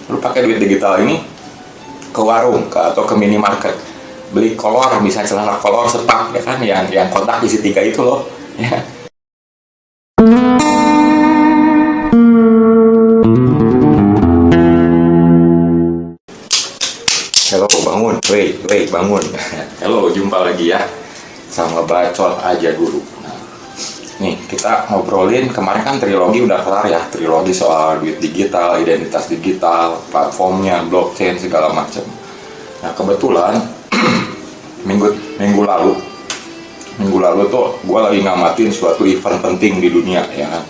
Lu pakai duit digital ini ke warung atau ke minimarket, beli kolor, bisa celana kolor sepak ya kan, yang kotak isi 3 itu loh ya. Halo, bangun, woi bangun. Halo, jumpa lagi ya sama Bacot Aja Guru. Nah, nih kita ngobrolin kemarin kan trilogi udah kelar ya, trilogi soal duit digital, identitas digital, platformnya, blockchain segala macam. Nah kebetulan minggu lalu tuh gue lagi ngamatin suatu event penting di dunia ya kan.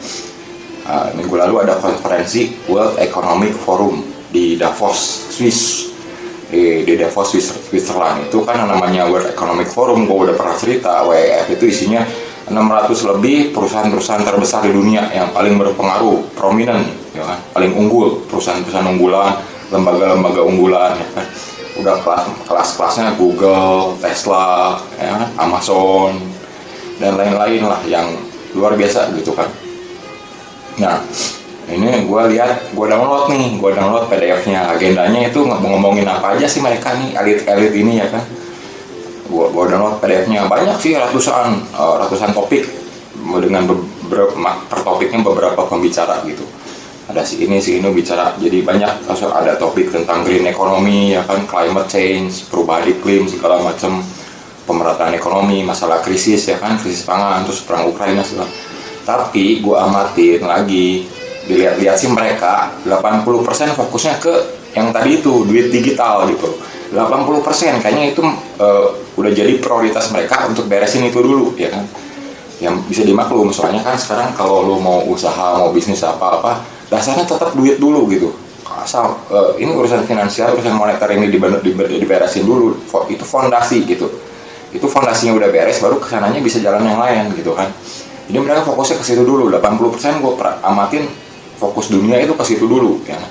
Minggu lalu ada konferensi World Economic Forum di Davos, Swiss. Di Davos, Switzerland itu kan namanya World Economic Forum. Gue udah pernah cerita, WEF itu isinya 600 lebih perusahaan-perusahaan terbesar di dunia yang paling berpengaruh, prominent ya kan, paling unggul, perusahaan-perusahaan unggulan, lembaga-lembaga unggulan ya kan. Udah kelas-kelasnya Google, Tesla ya, Amazon dan lain-lain lah yang luar biasa gitu kan. Nah ini gue download PDF-nya, agendanya itu ngomongin apa aja sih mereka nih, elit-elit ini ya kan. Gue download PDF-nya, banyak sih, ratusan topik dengan per topiknya beberapa pembicara gitu. Ada si ini bicara, jadi banyak. Ada topik tentang green economy ya kan, climate change, perubahan iklim segala macam, pemerataan ekonomi, masalah krisis ya kan, krisis pangan, terus perang Ukraina segala. Tapi gue amatin lagi, dilihat-lihat sih mereka 80% fokusnya ke yang tadi itu, duit digital gitu. 80% kayaknya itu udah jadi prioritas mereka untuk beresin itu dulu ya kan. Yang bisa dimaklum, soalnya kan sekarang kalau lu mau usaha, mau bisnis apa-apa, dasarnya tetap duit dulu gitu. Asal ini urusan finansial, urusan moneter ini diberesin dulu, itu fondasi gitu. Itu fondasinya udah beres, baru kesananya bisa jalan yang lain gitu kan. Jadi mereka fokusnya ke situ dulu. 80% gue amatin fokus dunia itu ke situ dulu ya.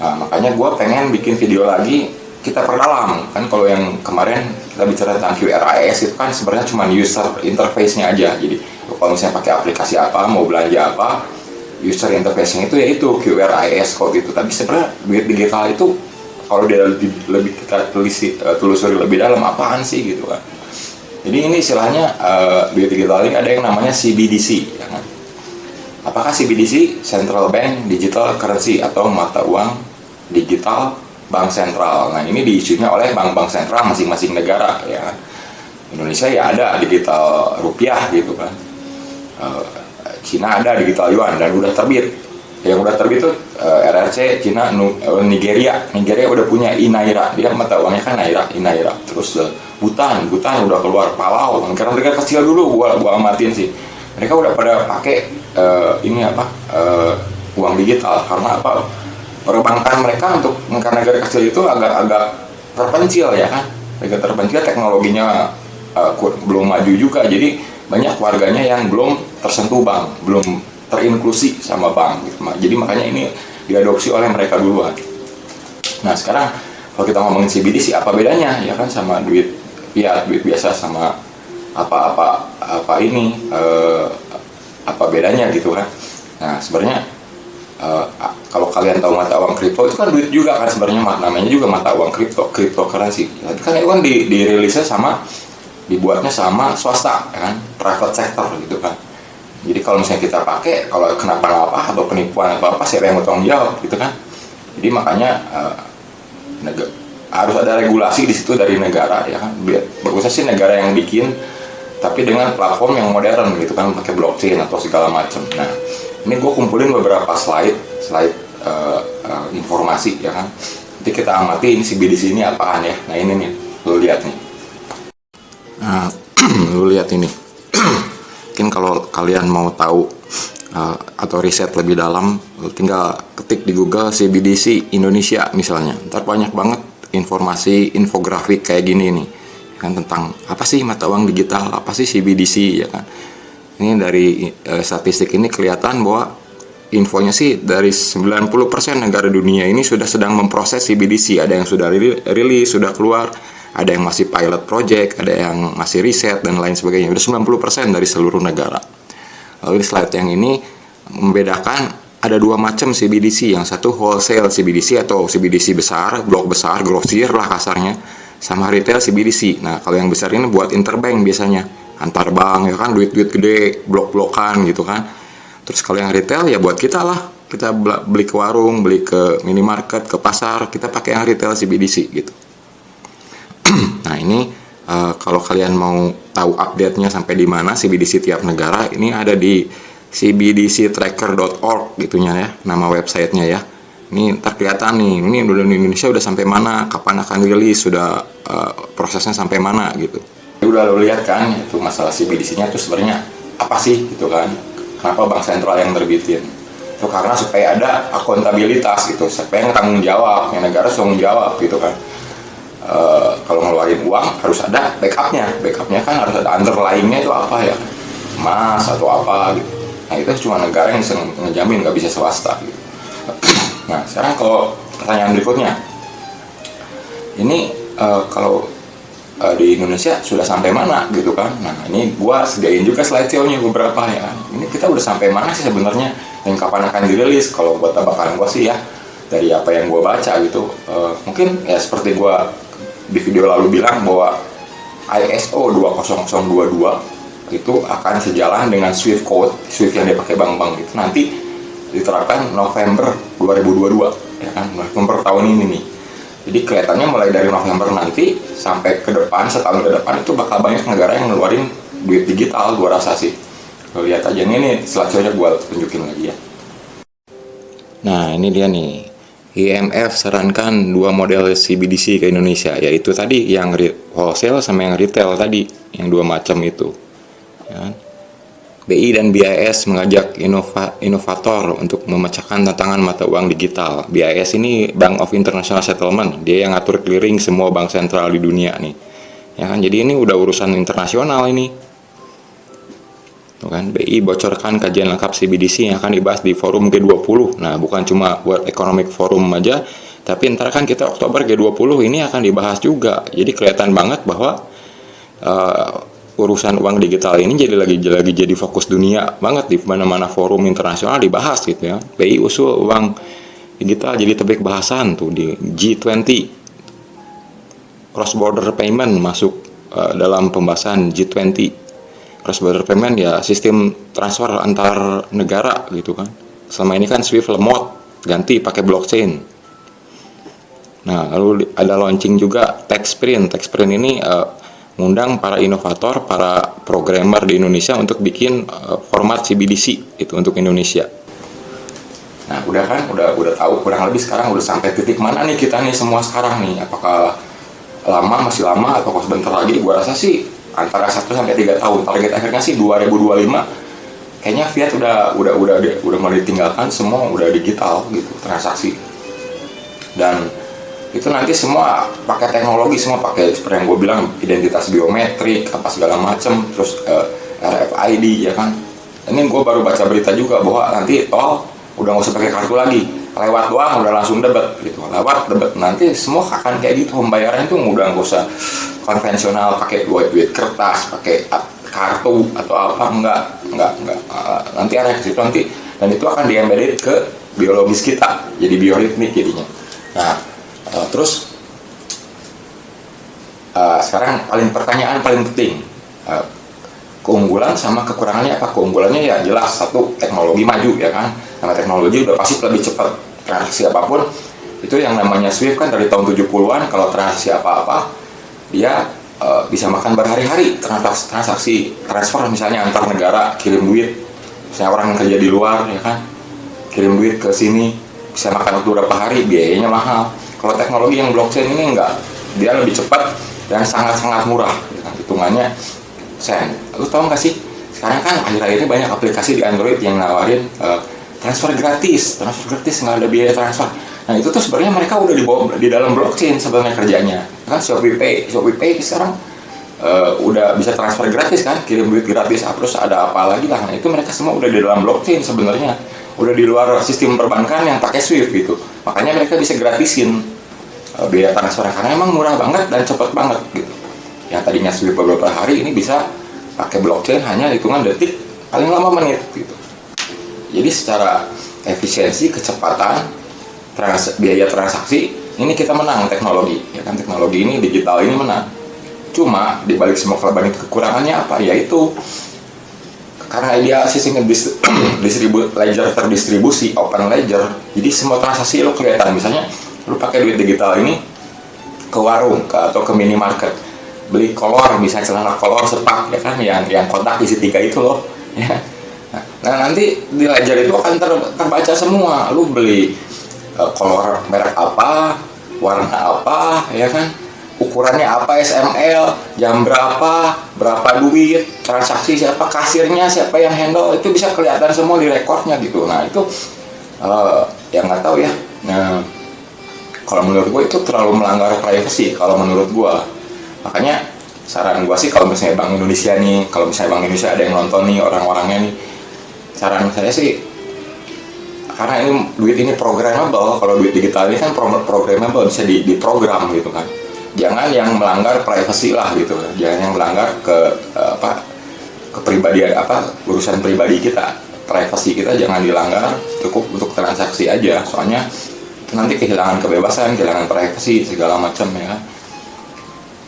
Nah, makanya gue pengen bikin video lagi, kita perdalam kan. Kalau yang kemarin kita bicara tentang QRIS itu kan sebenarnya cuma user interface-nya aja. Jadi kalau misalnya pakai aplikasi apa, mau belanja apa, user interface-nya itu ya itu QRIS code itu. Tapi sebenarnya duit digital itu kalau dia lebih kita telusuri lebih dalam, apaan sih gitu kan. Jadi ini istilahnya duit digital ini ada yang namanya CBDC ya kan. Apakah CBDC? Central Bank Digital Currency, atau mata uang digital bank sentral. Nah ini diisunya oleh bank-bank sentral masing-masing negara ya. Indonesia ya ada digital rupiah gitu kan. Cina ada digital yuan dan udah terbit. Yang udah terbit tuh RRC, Cina, Nigeria udah punya Inaira, dia mata uangnya kan Inaira. Terus Bhutan udah keluar, Palau. Karena mereka kecil dulu, gua amatin sih. Mereka udah pada pakai uang digital. Karena apa? Perbankan mereka untuk negara kecil itu agak terpencil ya kan. Mereka terpencil, teknologinya belum maju juga. Jadi banyak warganya yang belum tersentuh bank, belum terinklusi sama bank gitu. Jadi makanya ini diadopsi oleh mereka duluan. Nah sekarang kalau kita ngomongin CBDC, apa bedanya ya kan sama duit fiat, duit biasa, sama apa bedanya gitu kan. Nah sebenarnya kalau kalian tahu mata uang kripto itu kan duit juga kan sebenarnya, namanya juga mata uang cryptocurrency. Tapi kan itu kan dirilisnya dibuatnya sama swasta ya kan, private sector gitu kan. Jadi kalau misalnya kita pakai, kalau kenapa-napa atau penipuan apa siapa yang bertanggung jawab gitu kan. Jadi makanya harus ada regulasi di situ dari negara ya kan. Bagusnya sih negara yang bikin, tapi dengan platform yang modern gitu kan, pakai blockchain atau segala macam. Nah ini gue kumpulin beberapa slide informasi ya kan. Nanti kita amati ini CBDC ini apaan ya. Nah ini nih, lu lihat nih. Nah lu lihat ini. Mungkin kalau kalian mau tahu atau riset lebih dalam, tinggal ketik di Google CBDC Indonesia misalnya. Ntar banyak banget informasi infografik kayak gini nih kan, tentang apa sih mata uang digital, apa sih CBDC ya kan. Ini dari statistik ini kelihatan bahwa infonya sih dari 90% negara dunia ini sudah sedang memproses CBDC. Ada yang sudah rilis, sudah keluar, ada yang masih pilot project, ada yang masih riset dan lain sebagainya. Udah 90% dari seluruh negara. Lalu di slide yang ini membedakan ada dua macam CBDC. Yang satu wholesale CBDC atau CBDC besar, blok besar, grosir lah kasarnya, sama retail CBDC. Nah, kalau yang besar ini buat interbank biasanya, antar bank ya kan, duit-duit gede, blok-blokan gitu kan. Terus kalau yang retail ya buat kita lah, kita beli ke warung, beli ke minimarket, ke pasar, kita pakai yang retail CBDC gitu. Nah, ini kalau kalian mau tahu update-nya sampai di mana CBDC tiap negara, ini ada di cbdctracker.org gitunya ya, nama websitenya ya. Ini ntar kelihatan nih, ini Indonesia udah sampai mana, kapan akan rilis, sudah prosesnya sampai mana gitu. Udah lo lihat kan, itu masalah CBDC-nya tuh sebenarnya apa sih gitu kan? Kenapa bank sentral yang terbitin? Itu karena supaya ada akuntabilitas gitu, supaya tanggung jawab, yang negara tanggung jawab gitu kan. Kalau ngeluarin uang harus ada backupnya kan harus ada underlyingnya itu apa ya, emas atau apa gitu. Nah itu cuma negara yang bisa ngejamin, nggak bisa swasta gitu. Nah sekarang kalau pertanyaan berikutnya, ini kalau di Indonesia sudah sampai mana gitu kan? Nah ini gua sediain juga slideshow-nya beberapa ya. Ini kita udah sampai mana sih sebenarnya, dan kapan akan dirilis? Kalau buat tebakan gua sih ya, dari apa yang gua baca gitu, mungkin ya seperti gua di video lalu bilang bahwa ISO 20022 itu akan sejalan dengan Swift Code, Swift yang dipakai bank-bank itu nanti diterapkan November 2022 ya kan, November tahun ini nih. Jadi kelihatannya mulai dari November nanti sampai ke depan, setahun ke depan itu bakal banyak negara yang ngeluarin duit digital, gua rasa sih. Lo lihat aja nih slide-nya gua tunjukin lagi ya. Nah ini dia nih, IMF sarankan dua model CBDC ke Indonesia, yaitu tadi yang wholesale sama yang retail tadi, yang dua macam itu. Ya. BI dan BIS mengajak inovator untuk memecahkan tantangan mata uang digital. BIS ini Bank of International Settlement, dia yang ngatur clearing semua bank sentral di dunia nih. Ya kan, jadi ini udah urusan internasional ini. Tuh kan, BI bocorkan kajian lengkap CBDC yang akan dibahas di forum G20. Nah, bukan cuma World Economic Forum aja, tapi ntar kan kita Oktober G20 ini akan dibahas juga. Jadi kelihatan banget bahwa urusan uang digital ini jadi jadi fokus dunia banget, di mana-mana forum internasional dibahas gitu ya. BI usul uang digital jadi topik bahasan tuh di G20. Cross border payment masuk dalam pembahasan G20. Cross border payment ya sistem transfer antar negara gitu kan. Selama ini kan Swift lemot, ganti pakai blockchain. Nah, lalu ada launching juga Techsprint. Techsprint ini ngundang para inovator, para programmer di Indonesia untuk bikin format CBDC itu untuk Indonesia. Nah, udah tahu kurang lebih sekarang udah sampai titik mana nih kita nih semua sekarang nih. Apakah masih lama atau sebentar lagi? Gua rasa sih antara 1 sampai 3 tahun. Target akhirnya sih 2025. Kayaknya fiat udah mau ditinggalkan, semua udah digital gitu transaksi. Dan itu nanti semua pakai teknologi, semua pakai seperti yang gue bilang, identitas biometrik apa segala macem, terus RFID ya kan. Ini gue baru baca berita juga bahwa nanti tol udah nggak usah pakai kartu lagi, lewat doang udah langsung debit gitu, lewat debit. Nanti semua akan kayak gitu, pembayaran itu udah nggak usah konvensional pakai duit kertas, pakai kartu atau apa, enggak. Nanti arah ke situ nanti, dan itu akan di-embedded ke biologis kita, jadi bioritmik jadinya. Nah, terus sekarang pertanyaan paling penting, keunggulan sama kekurangannya apa? Keunggulannya ya jelas, satu, teknologi maju ya kan, karena teknologi udah pasti lebih cepat. Transaksi apapun itu yang namanya Swift kan dari tahun 70-an, kalau transaksi apa-apa dia bisa makan berhari-hari. Transaksi transfer misalnya antar negara, kirim duit, misalnya orang yang kerja di luar ya kan, kirim duit ke sini bisa makan waktu berapa hari, biayanya mahal. Kalau teknologi yang blockchain ini enggak, dia lebih cepat dan sangat-sangat murah ya kan? Hitungannya sen. Lu tahu nggak sih, sekarang kan akhir-akhir ini banyak aplikasi di Android yang nawarin transfer gratis nggak ada biaya transfer. Nah itu tuh sebenarnya mereka udah dibawa di dalam blockchain sebenarnya kerjanya kan. ShopeePay sekarang udah bisa transfer gratis kan, kirim duit gratis, terus ada apa lagi lah. Nah itu mereka semua udah di dalam blockchain sebenarnya, udah di luar sistem perbankan yang pakai Swift gitu. Makanya mereka bisa gratisin biaya transfer karena emang murah banget dan cepat banget gitu. Yang tadinya Swift beberapa hari ini bisa pakai blockchain hanya hitungan detik, paling lama menit gitu. Jadi secara efisiensi, kecepatan, biaya transaksi, ini kita menang teknologi, ya kan, teknologi ini, digital ini menang. Cuma dibalik semua kelebihan itu, kekurangannya apa? Yaitu karena dia sistemnya ledger terdistribusi, open ledger, jadi semua transaksi lo kelihatan. Misalnya lo pakai duit digital ini ke warung atau ke minimarket, beli kolor, misalnya celana kolor sepak, ya kan, yang kotak isi 3 itu loh, ya. Nah nanti di ledger itu akan terbaca semua, lu beli kolor merek apa, warna apa, ya kan, ukurannya apa, SML, jam berapa, berapa duit, transaksi siapa, kasirnya siapa yang handle, itu bisa kelihatan semua di rekornya gitu. Nah itu yang nggak tahu ya. Nah kalau menurut gue itu terlalu melanggar privacy kalau menurut gue. Makanya saran gue sih, kalau misalnya Bank Indonesia nih, kalau misalnya Bank Indonesia ada yang nonton nih, orang-orangnya nih, saran saya sih, karena ini duit ini programmable, kalau duit digital ini kan programmable, bisa diprogram gitu kan. Jangan yang melanggar privacy lah gitu, jangan yang melanggar kepribadian, urusan pribadi kita, privasi kita jangan dilanggar, cukup untuk transaksi aja, soalnya nanti kehilangan kebebasan, kehilangan privasi segala macam, ya.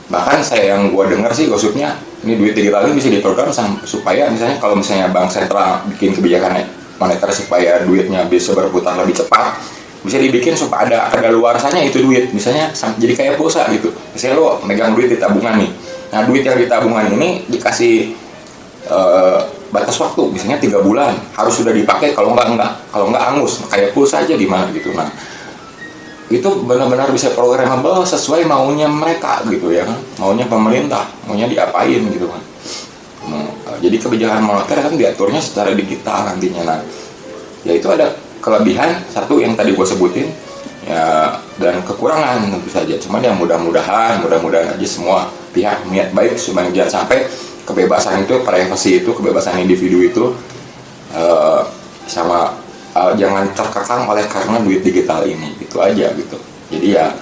Bahkan yang gue dengar sih gosipnya, ini duit digital ini bisa diprogram supaya misalnya kalau misalnya bank sentral bikin kebijakan moneter supaya duitnya bisa berputar lebih cepat, bisa dibikin supaya ada kadaluarsanya itu duit, misalnya jadi kayak pulsa gitu. Misalnya lo megang duit di tabungan nih, nah duit yang di tabungan ini dikasih batas waktu, misalnya 3 bulan harus sudah dipakai, kalau nggak angus, kayak pulsa aja gimana gitu. Nah itu benar-benar bisa programmable sesuai maunya mereka gitu, ya kan, maunya pemerintah, maunya diapain gitu kan. Jadi kebijakan moneter kan diaturnya secara digital nantinya. Nah ya itu ada kelebihan satu yang tadi gue sebutin ya, dan kekurangan tentu saja. Cuman yang mudah-mudahan aja semua pihak niat baik supaya jangan sampai kebebasan itu, privasi itu, kebebasan individu itu jangan terkekang oleh karena duit digital ini, itu aja gitu. Jadi ya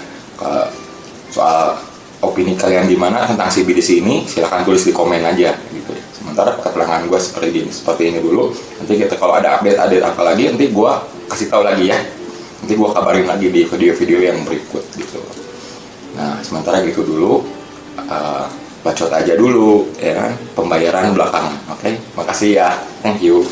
soal opini kalian gimana tentang CBDC ini, silahkan tulis di komen aja gitu ya. Sementara keterangan gue seperti ini dulu. Nanti kita kalau ada update apa lagi, nanti gue kasih tahu lagi ya. Nanti gue kabarin lagi di video-video yang berikut gitu. Nah sementara gitu dulu, bacot aja dulu ya kan, pembayaran belakangan. Oke, makasih ya, thank you.